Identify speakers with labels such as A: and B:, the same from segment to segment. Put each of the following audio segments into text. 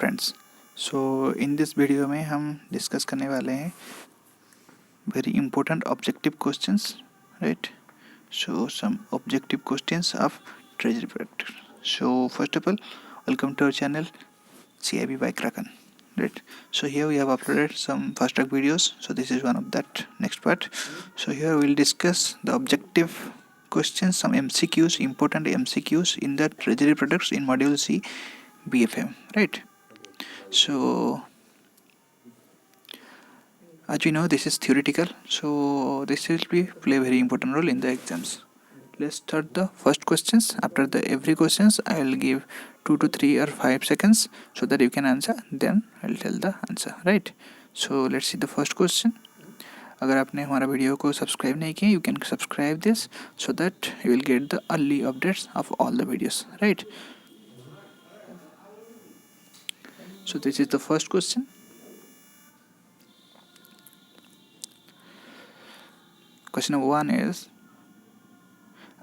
A: Friends, so in this video में हम discuss करने वाले हैं very important objective questions, right? So some objective questions of treasury product. So first of all, welcome to our channel CIB by Kraken, right? So here we have uploaded some fast track videos, so this is one of that next part. So here we'll discuss the objective questions, some MCQs, important MCQs in the treasury products in module C BFM, right? So as we know, this is theoretical, so this will play a very important role in the exams. Let's start the first questions. After the every questions I will give 2 to 3 or 5 seconds so that you can answer, then I'll tell the answer, right? So let's see the first question. अगर आपने हमारा video को subscribe नहीं किया, you can subscribe this so that you will get the early updates of all the videos, right? So this is the first question. Question number 1 is,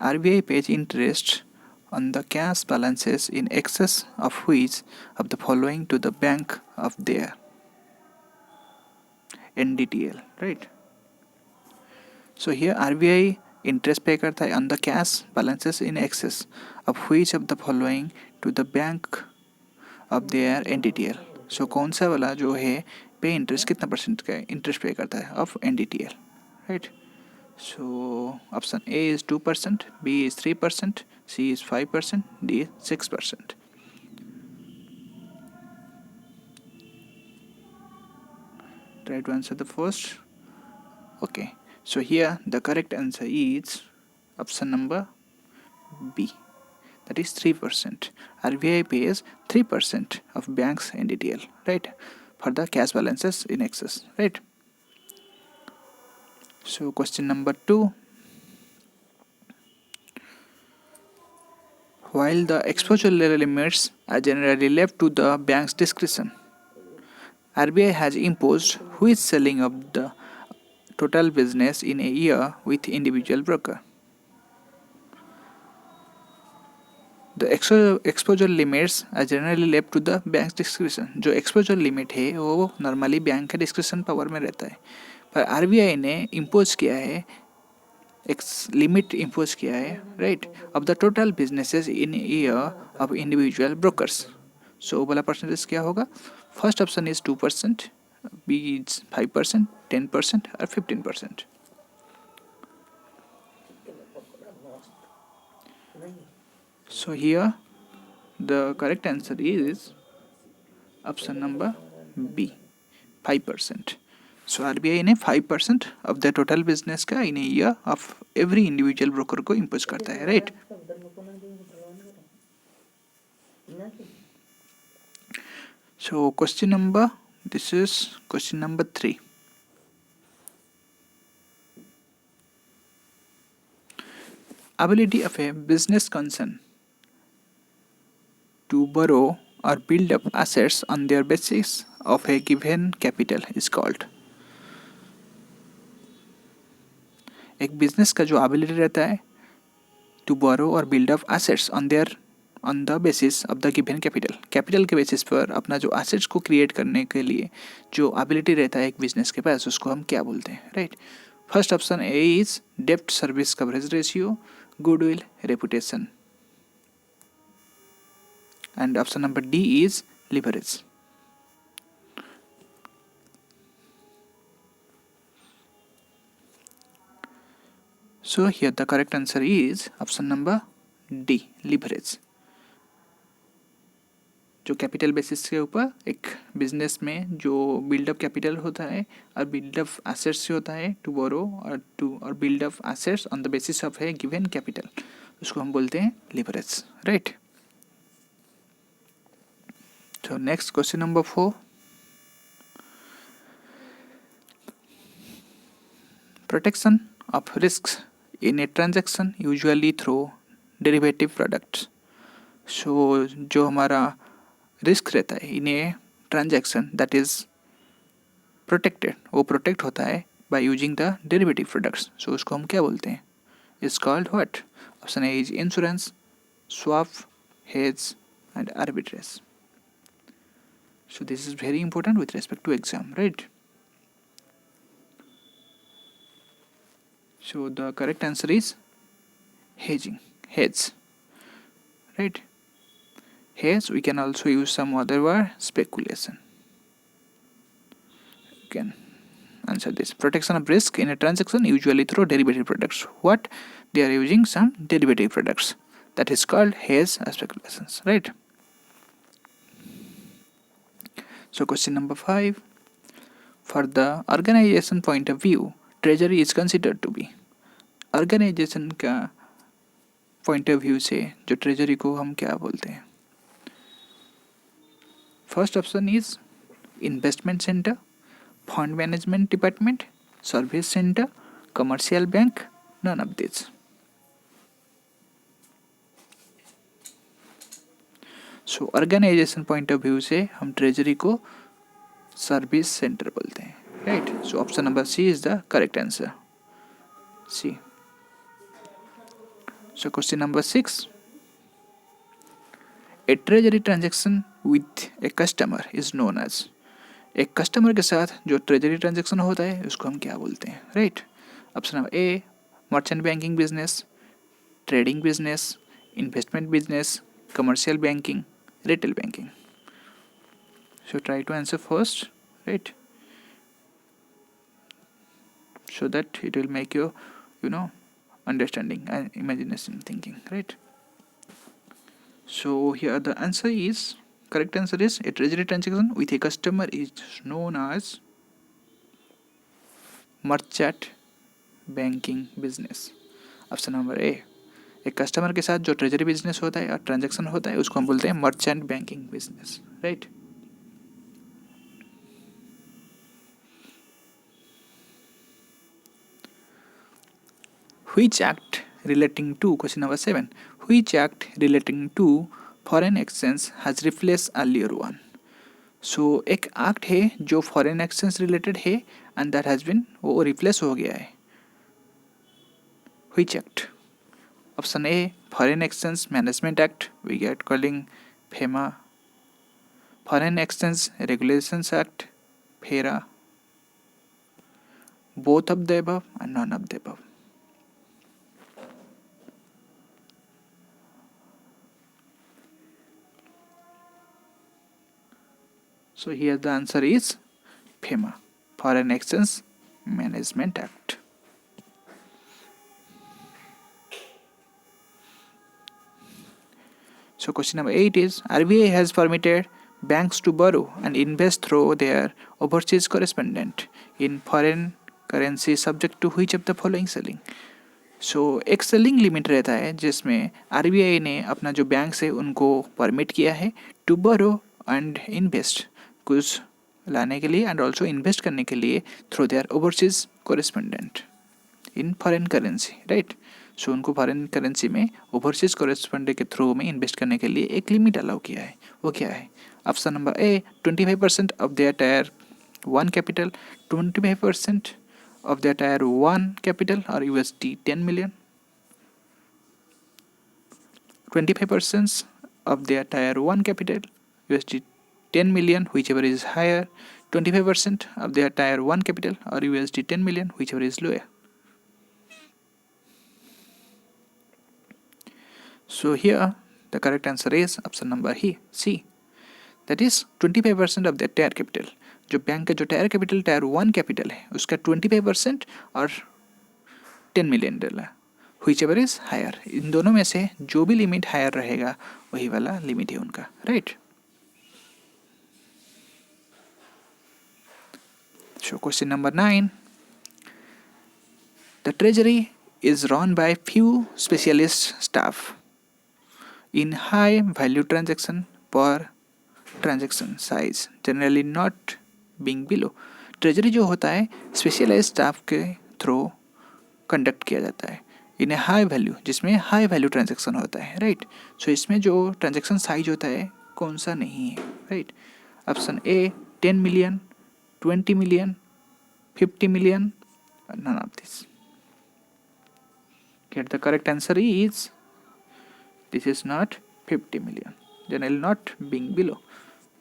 A: RBI pays interest on the cash balances in excess of which of the following to the bank of their NDTL, right? So here RBI interest pay करता है on the cash balances in excess of which of the following to the bank of their NDTL. So कौन सा वाला जो है पे interest कितना percent का इंटरेस्ट पे करता है of NDTL, right? So option A is 2%, B is 3%, C is 5%, D is 6%. Try to answer the first. Okay, so here the correct answer is option number B, that is 3%. RBI pays 3% of bank's NDTL, right, for the cash balances in excess, right? So question number 2. While the exposure limits are generally left to the bank's discretion, RBI has imposed which selling of the total business in a year with individual broker. The exposure limits are generally left to the bank's discretion. जो exposure limit है वो normally bank के discretion power में रहता है, पर RBI ने impose किया है, लिमिट इम्पोज किया है, right, of the total businesses in year of individual brokers. So वाला परसेंटेज क्या होगा? First option is 2%, B is 5%, 10% और 15%. So here the correct answer is option number B, 5%. So RBI ने 5% of the total business का in a year of every individual broker को impose करता है, right? So question number 3. Ability of a business concern to borrow or build up assets on their basis of a given capital is called. एक business का जो ability रहता है to borrow और build up assets on the basis of the given capital के basis पर अपना जो एसेट्स को क्रिएट करने के लिए जो एबिलिटी रहता है एक बिजनेस के पास, उसको हम क्या बोलते हैं, right? First option A is डेब्ट service coverage ratio, goodwill, reputation, and option number D is leverage. So here the correct answer is option number D, leverage. जो कैपिटल बेसिस के ऊपर एक बिजनेस में जो बिल्डअप कैपिटल होता है और बिल्डअप एसेट्स से होता है टू बोरो और build up assets on the basis of है गिवन कैपिटल, उसको हम बोलते हैं leverage, right? So next question number 4. Protection of risks in a transaction usually through derivative products. So जो हमारा रिस्क रहता है in a transaction that is protected, वो प्रोटेक्ट होता है by using the derivative products. So उसको हम क्या बोलते हैं? Is called what? Option A is insurance, swap, hedge and arbitrage. So this is very important with respect to exam, right? So the correct answer is hedging, hedge, right? Hedge, we can also use some other word, speculation. You can answer this. Protection of risk in a transaction, usually through derivative products. What? They are using some derivative products. That is called hedge or speculations, right? So question number 5. For the organization point of view, treasury is considered to be. Organisation का point of view से जो treasury को हम क्या बोलते हैं? First option is investment centre, fund management department, service centre, commercial bank, none of this. So organisation point of view से हम ट्रेजरी को सर्विस सेंटर बोलते हैं, right? So option number C is the correct answer, C. So question number 6. A treasury transaction with a customer is known as. एक customer के साथ जो treasury transaction होता है उसको हम क्या बोलते हैं, right? Option number A merchant banking business, trading business, investment business, commercial banking, retail banking. So try to answer first, right? So that it will make you understanding and imagination thinking, right? So here the answer is, correct answer is, a treasury transaction with a customer is known as merchant banking business. Option number ए, एक customer के साथ जो treasury business होता है और transaction होता है उसको हम बोलते हैं merchant banking business, right? Which act relating to, question number 7, which act relating to foreign exchange has replaced earlier one? So एक एक्ट है जो फॉरेन एक्सचेंज रिलेटेड है एंड दैट हैज बीन, वो रिप्लेस हो गया है. Which act? Option A foreign exchange management act, we get calling FEMA. Foreign exchange regulations act, FERA. Both of the above and none of the above. So here the answer is FEMA, Foreign Exchange Management Act. So question number 8 is, RBI has permitted banks to borrow and invest through their overseas correspondent in foreign currency subject to which of the following selling? So एक selling limit रहता है जिसमें RBI ने अपना जो bank से उनको permit किया है टू बोरो एंड इन्वेस्ट, कुछ लाने के लिए एंड ऑल्सो इन्वेस्ट करने के लिए through their overseas correspondent in foreign currency, right? So उनको फॉरेन करेंसी में ओवरसीज कोरेस्पोंडेंट के थ्रू में इन्वेस्ट करने के लिए एक लिमिट अलाउ किया है. वो क्या है? Option number A 25% of their tyre 1 capital, 25% of their tier 1 capital or USD 10 million, 25% of their tier 1 capital USD 10 million, whichever is higher, 25% of their tier 1 capital or USD 10 million, whichever is lower. So here the correct answer is option number C, that is 25% of their tier capital. जो bank का जो tyre capital tyre 1 capital है उसका 25% और 10 million dollar, whichever is higher. इन दोनों में से जो भी लिमिट हायर रहेगा वही वाला लिमिट है उनका, right? So question number 9. The treasury is run by few specialist staff in high value transaction per transaction size, generally not being below. Treasury जो होता है स्पेशलाइज स्टाफ के थ्रू कंडक्ट किया जाता है इन ए हाई वैल्यू, जिसमें high value transaction होता है, राइट? सो इसमें जो ट्रांजैक्शन साइज होता है कौन सा नहीं है, right? Option A 10 million, 20 million, 50 million, none of this. Get the correct answer is, this is not 50 million, generally not being below.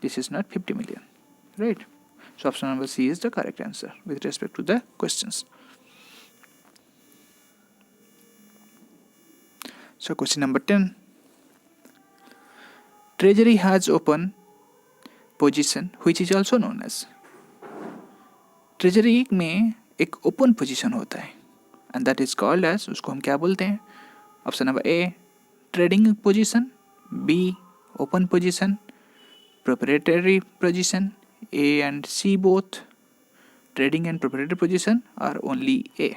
A: This is not 50 million, right? So option number C is the correct answer with respect to the questions. So question number 10. Treasury has open position which is also known as. Treasury में एक open position होता है and that is called as, उसको हम क्या बोलते हैं? Option number A trading position, B open position, proprietary position, A and C both. Trading and proprietary position are only A.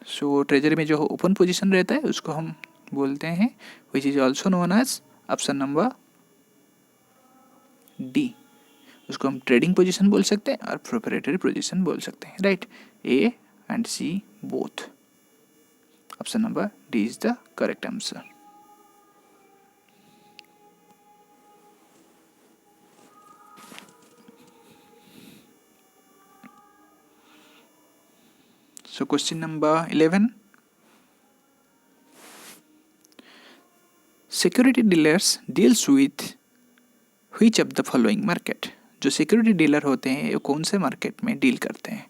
A: So treasury में जो ओपन पोजीशन रहता है उसको हम बोलते हैं which is also known as option number D. उसको हम ट्रेडिंग पोजीशन बोल सकते हैं और प्रोप्राइटरी पोजीशन बोल सकते हैं, right? A and C both. Option number D is the correct answer. So question number 11. Security dealers deals with which of the following market? जो सिक्योरिटी डीलर होते हैं वो कौन से मार्केट में डील करते हैं?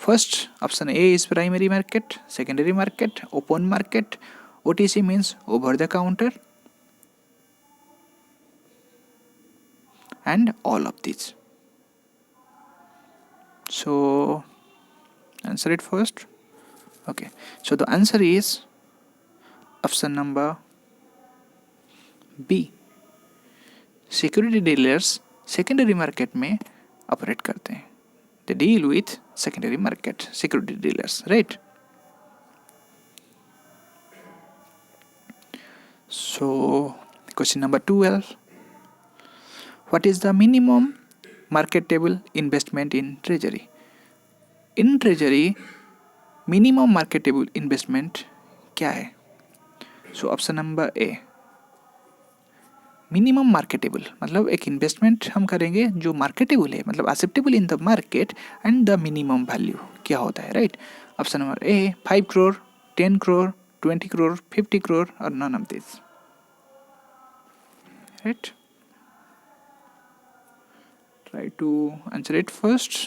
A: First option A is primary market, secondary market, open market, OTC means over the counter, and all of these. So answer it first. Okay, so the answer is option number B. Security dealers secondary market में operate करते हैं. They deal with secondary market security dealers, right? So question number 12. What is the minimum marketable investment in treasury? In treasury minimum marketable investment क्या है? सो option number ए minimum marketable, मतलब एक investment हम करेंगे जो मार्केटेबल है, मतलब acceptable in the market, and the minimum value क्या होता है, राइट? ऑप्शन नंबर ए 5 करोड़, 10 करोड़, 20 करोड़, 50 करोड़ और none of this, right? Try to answer it first.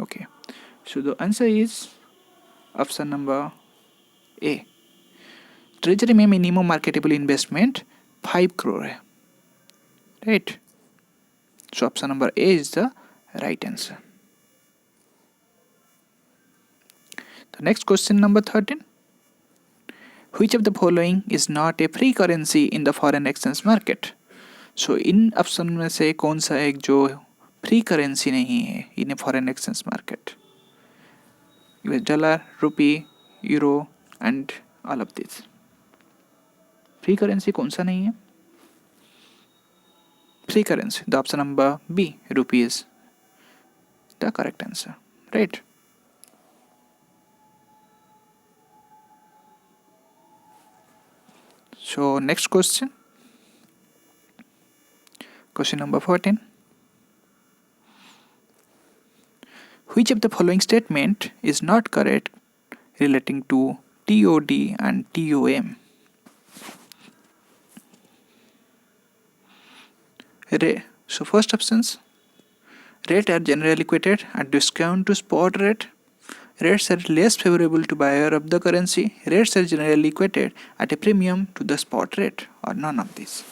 A: Okay, so the answer is option number A. Treasury में मिनिमम मार्केटेबल इन्वेस्टमेंट 5 करोड़ है, right? So option number A is the right answer. The next question number 13. Which of the following is not a free currency in the foreign exchange market? So in option में से कौन सा एक जो free currency नहीं है in foreign exchange market? US dollar, rupee, euro and all of this. Free currency कौन सा नहीं है? Free currency, the option number B, rupee is the correct answer, right? So next question number 14. Which of the following statement is not correct relating to TOD and TOM? So first options, rate are generally quoted at discount to spot rate. Rates are less favorable to buyer of the currency. Rates are generally quoted at a premium to the spot rate, or none of these.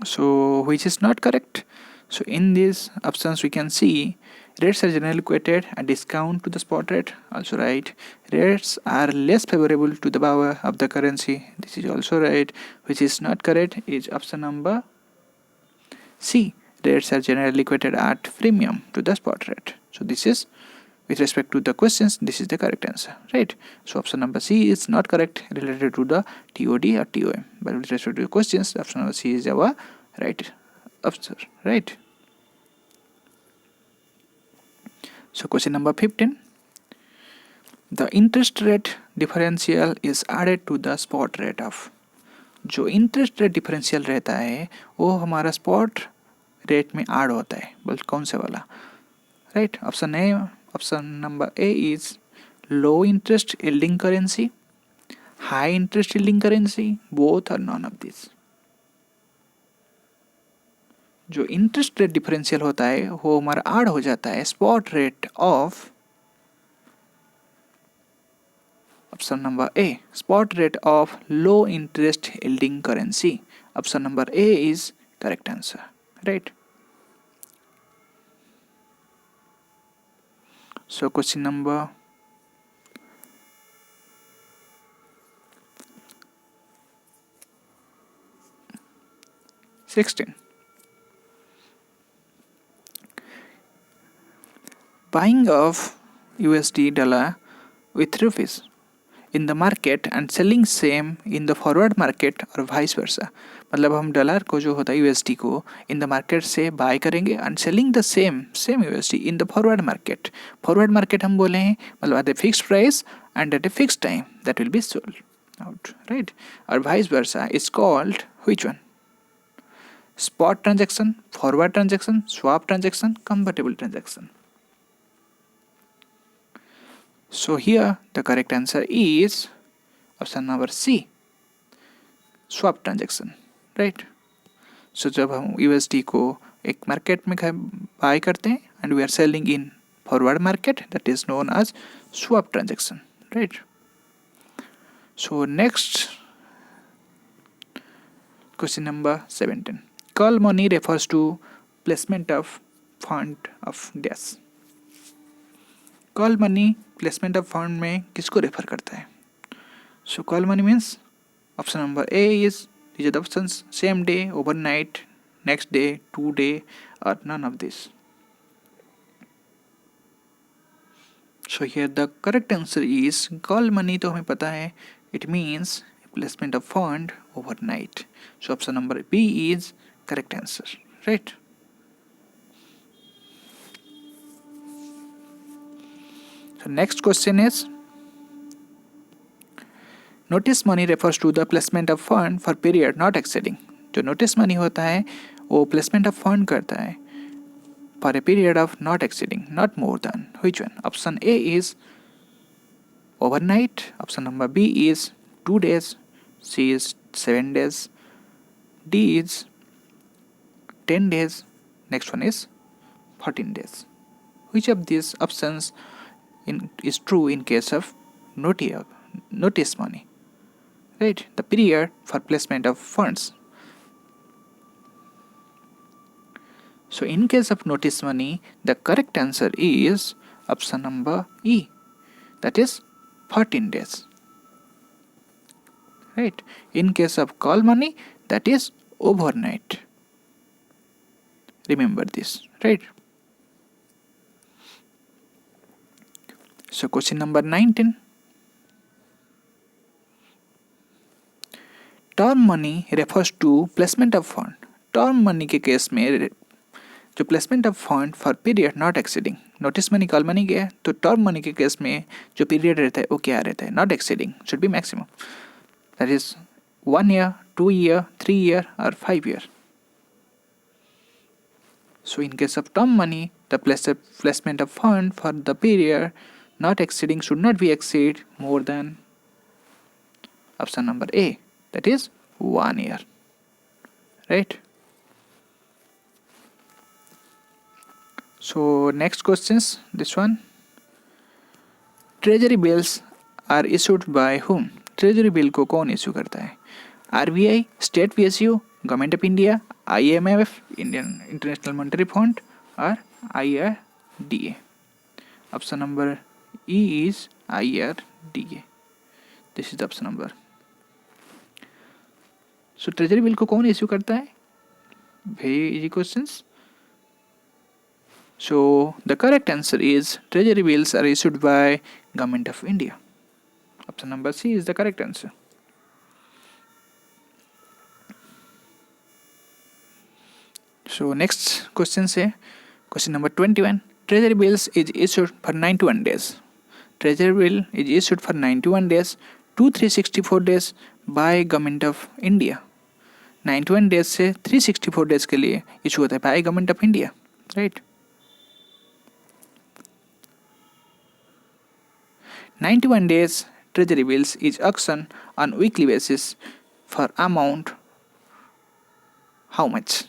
A: So which is not correct? So in these options we can see rates are generally quoted at discount to the spot rate, also right. Rates are less favorable to the buyer of the currency, this is also right. Which is not correct is option number C. Rates are generally quoted at premium to the spot rate. So this is, with respect to the questions, this is the correct answer, right? So option number C is not correct related to the TOD or TOM, but with respect to the questions, option number C is our right answer, right? So question number 15. The interest rate differential is added to the spot rate of. जो interest rate differential रहता है वो हमारा spot rate में add होता है, बोल कौन से वाला, right? Option number A is low interest yielding currency, high interest yielding currency, both or none of these. जो इंटरेस्ट रेट डिफरेंशियल होता है वो हमारा आड़ हो जाता है spot rate of option number A, spot rate of low interest yielding currency. Option number A is correct answer, right. So question number 16. Buying of USD dollar with rupees in the market and selling same in the forward market or vice versa. मतलब हम dollar को जो होता है USD को in the market से buy करेंगे and selling the same USD in the forward market. Forward market हम बोले हैं मतलब at a fixed price and at a fixed time that will be sold out, right. और vice versa is called which one? Spot transaction, forward transaction, swap transaction, convertible transaction. So here the correct answer is option number C, swap transaction, right. So जब हम USD को एक market में buy करते हैं and we are selling in forward market that is known as swap transaction, right. So next question number 17. Call money refers to placement of fund of dash. Call money placement of fund में किसको refer करता है? So call money means option number A is these are the options same day, overnight, next day, 2 day और none of this. So here the correct answer is call money. तो हमें पता है it means placement of fund overnight. So option number B is correct answer, right. So next question is notice money refers to the placement of fund for period not exceeding. जो notice money होता है वो placement of fund करता है for a period of not exceeding, not more than. Which one? Option A is overnight. Option number B is 2 days. C is 7 days. D is 10 days. Next one is 14 days. Which of these options is true in case of notice money, right? The period for placement of funds. So in case of notice money the correct answer is option number E, that is 14 days, right. In case of call money that is overnight. Remember this, right. So question number 19. Term money refers to placement of fund. Term money के case में जो placement of fund for period not exceeding, notice money call money गया तो term money के case में जो period रहता है वो क्या रहता है? Not exceeding, should be maximum, that is 1 year, 2 year, 3 year or 5 year. So in case of term money the placement of fund for the period not exceeding should not be exceed more than option number A, that is 1 year, right. So next questions, this one. Treasury bills are issued by whom? Treasury bill को कौन issue करता है? RBI, state PSU, government of India, IMF, Indian international monetary fund और IRDA. Option number E is IRDA. This is the option number. So treasury bill को कौन issue करता है? Very easy questions. So the correct answer is treasury bills are issued by Government of India. Option number C is the correct answer. So next question say question number 21. Treasury bills is issued for 91 days. Treasury bill is issued for 91 days to 364 days by Government of India. 91 days से 364 days के लिए issue होता है by Government of India, right? 91 days treasury bills is auction on weekly basis for amount how much?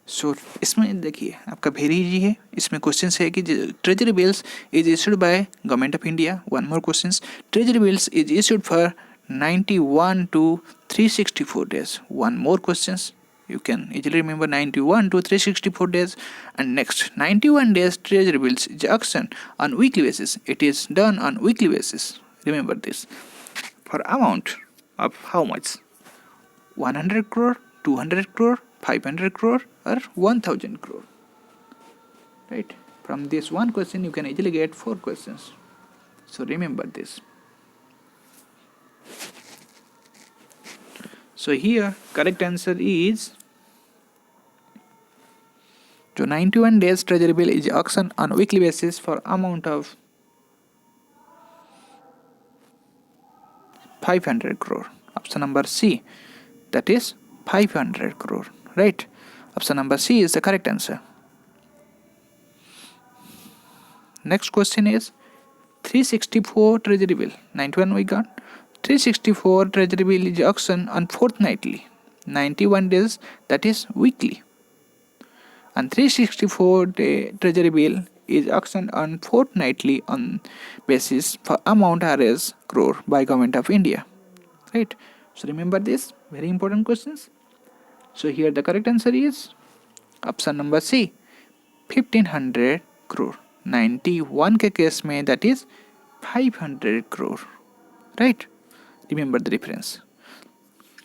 A: सो इसमें देखिए आपका very easy है. इसमें क्वेश्चन है कि treasury bills is issued by government of India. One more question, treasury bills is issued for 91 to 364 days. One more questions. You can easily remember 91 to 364 days. And next, 91 days treasury bills is auction on weekly basis. It is done on weekly basis. Remember this. For amount of how much? 100 crore, 200 crore, 500 crore or 1000 crore. Right? From this one question you can easily get 4 questions. So remember this. So here correct answer is, so 91 days treasury bill is auction on weekly basis for amount of 500 crore. Option number C, that is 500 crore. Right? Option number C is the correct answer. Next question is 364 treasury bill. 91 we got. 364 treasury bill is auction on fortnightly. 91 days, that is weekly. And 364 day treasury bill is auctioned on fortnightly on basis for amount Rs crore by government of India. Right? So remember this very important questions. So here the correct answer is option number C, 1500 crore. 91 के case में that is 500 crore. Right? Remember the difference.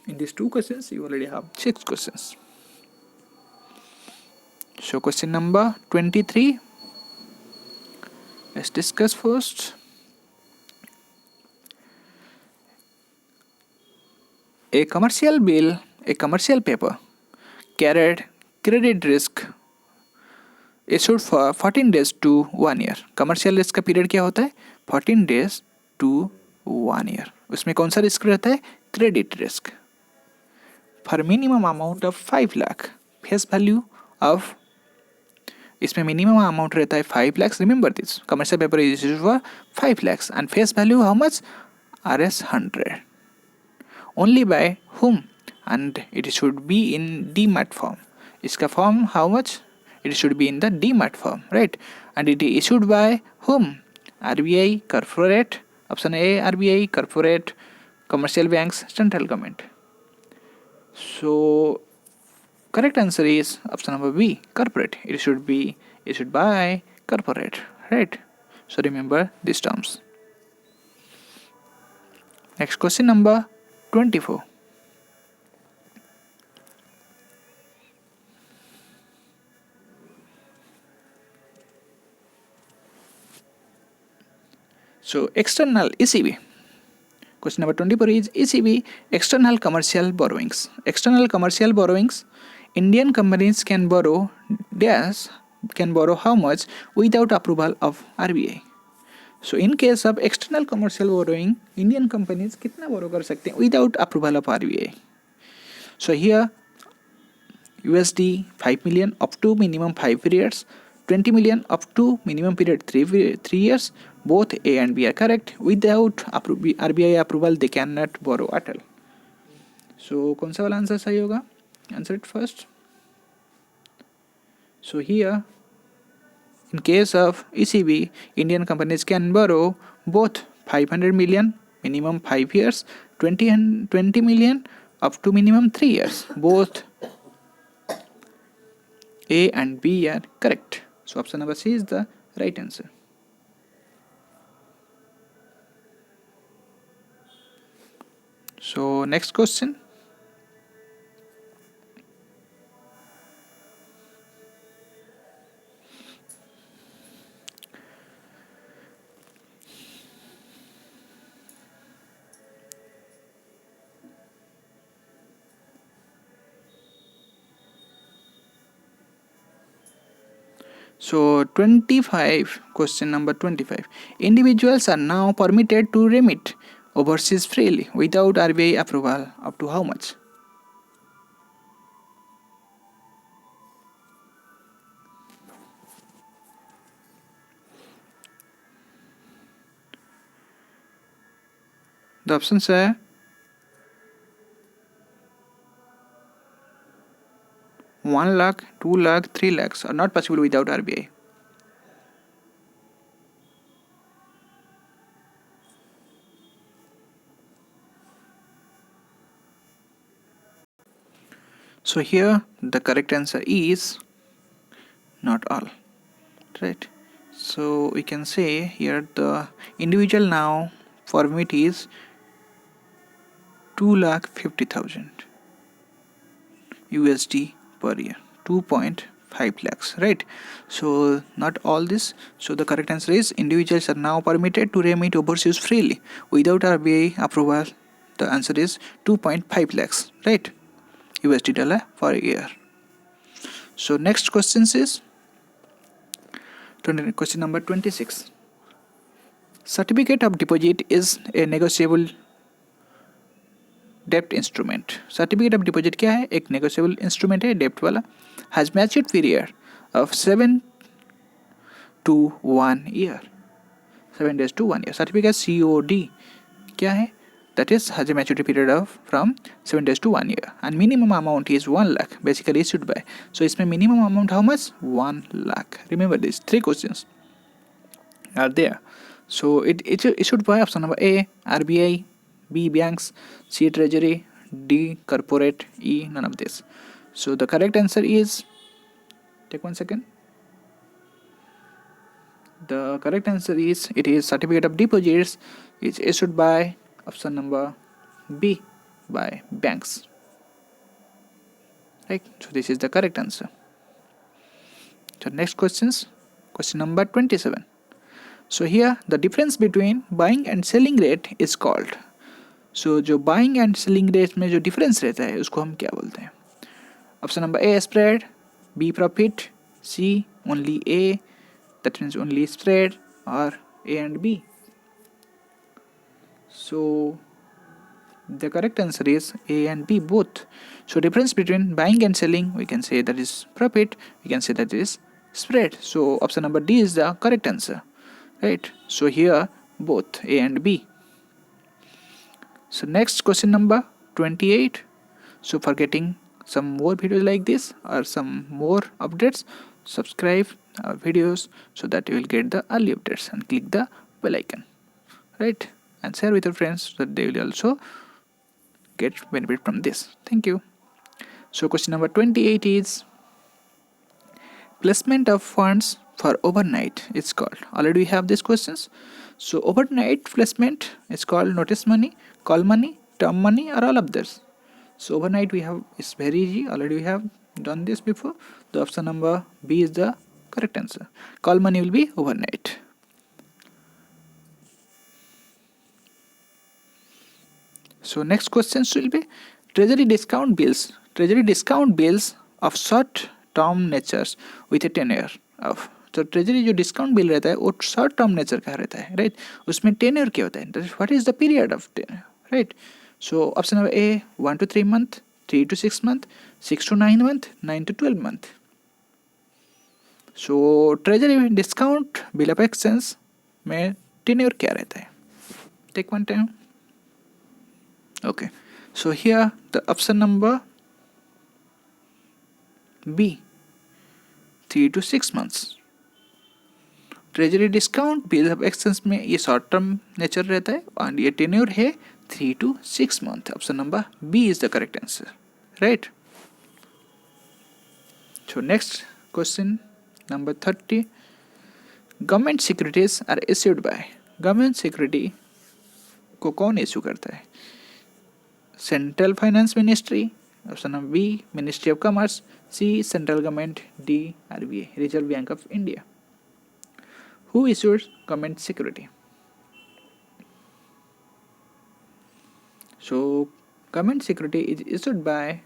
A: In these 2 questions you already have 6 questions. So question number 23. Let's discuss first. A commercial paper carried credit risk issued for 14 days to 1 year. Commercial risk का period क्या होता है? 14 days to 1 year. उसमें कौन सा risk रहता है? Credit risk. For minimum amount of 5 lakh. Face value of, इसमें मिनिमम अमाउंट रहता है 5 lakhs. Remember this. Commercial paper is issued for 5 lakhs and face value how much? Rs 100. Only by whom? And it should be in DMAT form. इसका form how much? It should be in the DMAT form, right? And it is issued by whom? RBI, corporate. Option A, RBI, corporate, commercial banks, central government. So correct answer is option number B, corporate. It should be issued by corporate, right? So remember these terms. Next question number 24. So external ECB. Question number 24 is ECB, external commercial borrowings. External commercial borrowings, Indian companies can borrow how much without approval of RBI. So in case of external commercial borrowing, Indian companies कितना borrow कर सकते हैं without approval of RBI. So here USD 5 million up to minimum 5 periods, 20 million up to minimum period 3 years. Both A and B are correct. Without RBI approval they cannot borrow at all. So कौन सा वाला answer सही होगा? Answer it first. So here in case of ECB, Indian companies can borrow both 500 million minimum 5 years, 20 million up to minimum 3 years. Both A and B are correct. So option number C is the right answer. So next question. So 25, question number 25. Individuals are now permitted to remit overseas freely without RBI approval up to how much? The options है 1 lakh, 2 lakh, 3 lakhs are not possible without RBI. So here the correct answer is not all, right? So we can say here the individual now permit is 2,50,000 USD per year, 2.5 lakhs, right? So not all this. So the correct answer is individuals are now permitted to remit overseas freely without RBI approval. The answer is 2.5 lakhs, right? USD dollar per year. So next question is question number 26. Certificate of deposit is a negotiable डेप्ट instrument. Certificate of deposit क्या है? एक negotiable instrument है डेप्ट वाला. Has matured period of 7 to 1 year, 7 days to 1 year. Certificate COD क्या है? That is has a maturity period of from 7 days to 1 year and minimum amount is 1 lakh basically issued by. So इसमें minimum amount how much? 1 lakh. Remember these 3 questions are there. So it issued by option number A RBI, B banks, C treasury, D corporate, E none of this. So the correct answer is, take 1 second. The correct answer is it is certificate of deposits is issued by option number B, by banks, right? So this is the correct answer. So next question number 27. So here the difference between buying and selling rate is called. So जो buying and selling rate में जो difference रहता है उसको हम क्या बोलते हैं? Option number A spread, B profit, C only A that means only spread, और A and B. So the correct answer is A and B both. So difference between buying and selling we can say that is profit, we can say that is spread. So option number D is the correct answer, right? So here both A and B. So next question number 28. So for getting some more videos like this or some more updates, subscribe our videos so that you will get the early updates and click the bell icon, right? And share with your friends so that they will also get benefit from this. Thank you. So question number 28 is placement of funds for overnight is called. Already we have these questions. So overnight placement is called notice money, call money, term money, or all of this. So overnight we have, it's very easy, already we have done this before. The option number B is the correct answer. Call money will be overnight. So next questions will be treasury discount bills. Treasury discount bills of short term natures with a tenure of. तो treasury जो discount bill रहता है वो short term nature का रहता है, right? उसमें tenure क्या होता है? What is the period of tenure, right? So option number A 1 to 3 month, 3 to 6 month, 6 to 9 month, 9 to 12 month. So treasury discount bill of exchange में टेन्योर क्या रहता है? Take one time. Okay, so here the option number B 3 to 6 months. Treasury discount bill of exchange में ये short term nature रहता है और ये टेन्योर है 3 to 6 month. Option number B is the correct answer, right? So next question number 30. Government securities are issued by. Government security को कौन issue करता है? Central finance ministry, option number B ministry of commerce, C central government, D RBI Reserve Bank of India. Who issues government security? So government security is issued by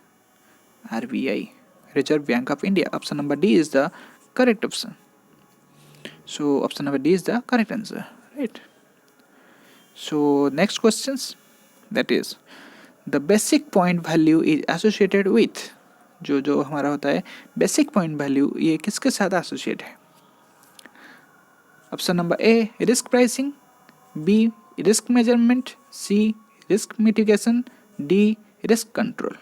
A: RBI, Reserve Bank of India. Option number D is the correct option. So option number D is the correct answer, right? So next questions, that is the basic point value is associated with. जो हमारा होता है basic point value, ये किसके साथ associate है? Option number A risk pricing, B risk measurement, C risk mitigation, D, risk control.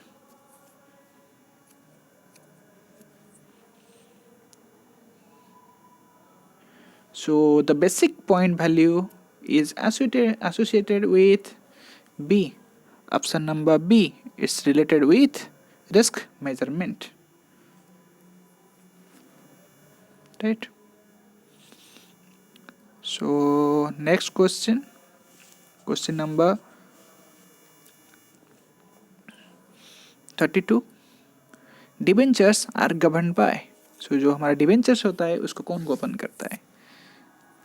A: So the basic point value is associated with B. Option number B is related with risk measurement. Right? So next question number 32. Debentures are govern by. So जो हमारा debentures होता है उसको कौन govern करता है,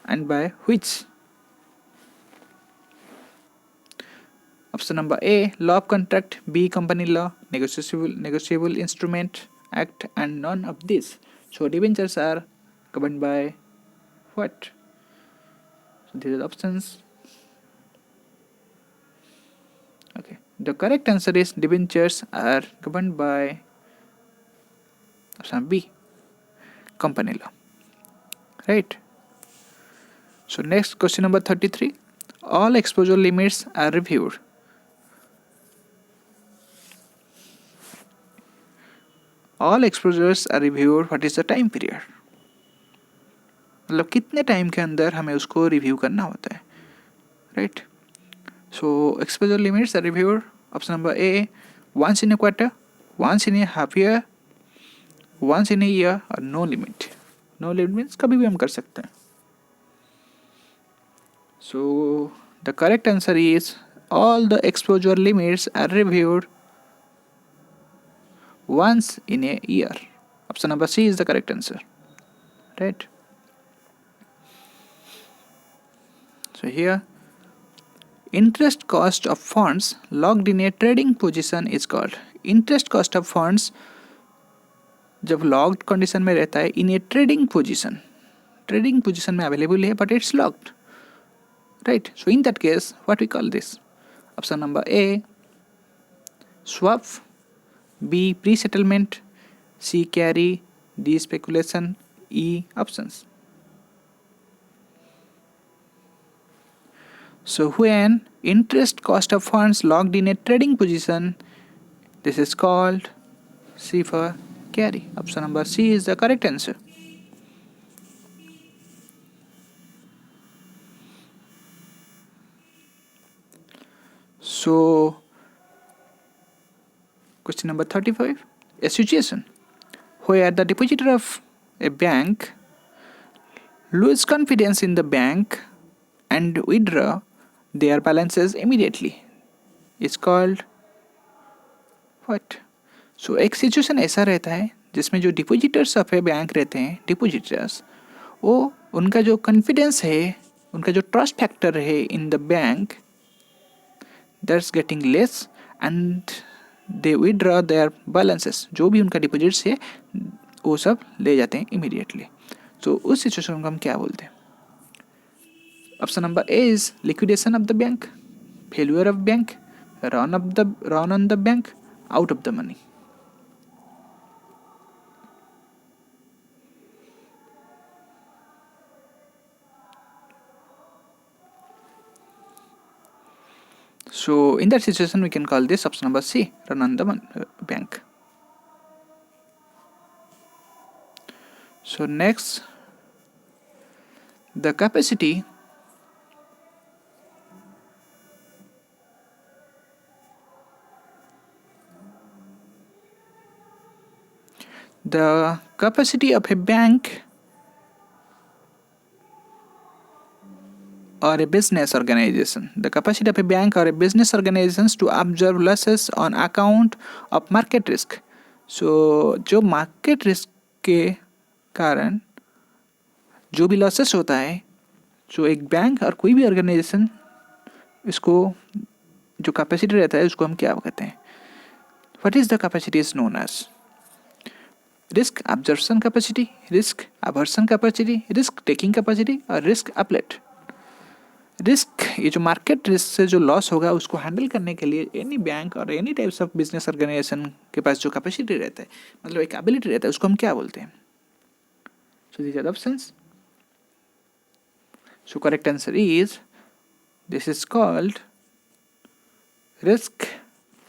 A: and by which. Option number A law of contract, B company law, negotiable instrument act, and none of this. So debentures are govern by what. So these are the options. Okay, the correct answer is debentures are governed by option B, company law. Right? So next question number 33. All exposure limits are reviewed. All exposures are reviewed. What is the time period? मतलब कितने time के अंदर हमें उसको review करना होता है. Right. So exposure limits are reviewed. Option number A once in a quarter, once in a half year, once in a year, और no limit. No limit means कभी भी हम कर सकते हैं. So the correct answer is all the exposure limits are reviewed once in a year. Option number C is the correct answer. Right? So here, interest cost of funds locked in a trading position is called. Interest cost of funds जब locked condition में रहता है in A trading position में available है but it's locked. Right? So in that case, what we call this? Option number A, swap, B, pre-settlement, C, carry, D, speculation, E, options. So when interest cost of funds locked in a trading position, this is called C for carry. Option number C is the correct answer. So question number 35. A situation where the depositor of a bank lose confidence in the bank and withdraw their balances immediately is called what? So एक situation ऐसा रहता है जिसमें जो depositors of A bank रहते हैं, depositors, वो उनका जो कॉन्फिडेंस है, उनका जो ट्रस्ट फैक्टर है in the bank, that's getting less and they withdraw their balances. जो भी उनका डिपोजिट्स है वो सब ले जाते हैं इमीडिएटली. तो उस सिचुएशन को हम क्या बोलते हैं? Option number A is liquidation of the bank, failure of bank, run on the bank, out of the money. So in that situation we can call this option number C, run on the bank. So next, the capacity of a bank or a business organization. The capacity of a bank or a business organizations to absorb losses on account of market risk. So जो market risk के कारण जो भी losses होता है, जो एक bank और कोई भी ऑर्गेनाइजेशन, इसको जो कैपेसिटी रहता है उसको हम क्या कहते हैं? What is the capacity is known as risk absorption capacity, risk aversion capacity, risk taking capacity और रिस्क अपलेट. रिस्क, ये जो मार्केट रिस्क से जो लॉस होगा उसको हैंडल करने के लिए एनी बैंक और any types of business organisation के पास जो कैपेसिटी रहता है, मतलब एक एबिलिटी रहता है, उसको हम क्या बोलते हैं? So these are the options. So correct answer is, this is called risk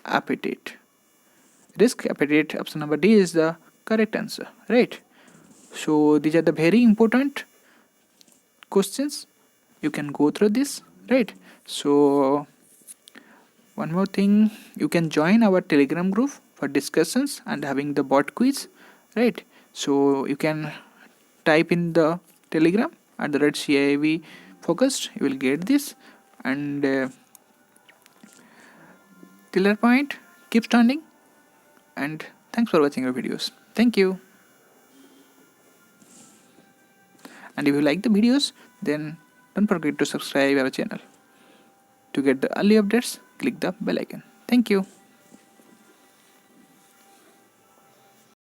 A: appetite. Risk appetite, option number D is the correct answer, right? So these are the very important questions. You can go through this, right? So one more thing, you can join our Telegram group for discussions and having the bot quiz, right? So you can type in the Telegram at the red CIV focused, you will get this. And till that point, keep standing, and thanks for watching our videos. Thank you. And if you like the videos, then don't forget to subscribe our channel. To get the early updates, click the bell icon. Thank you.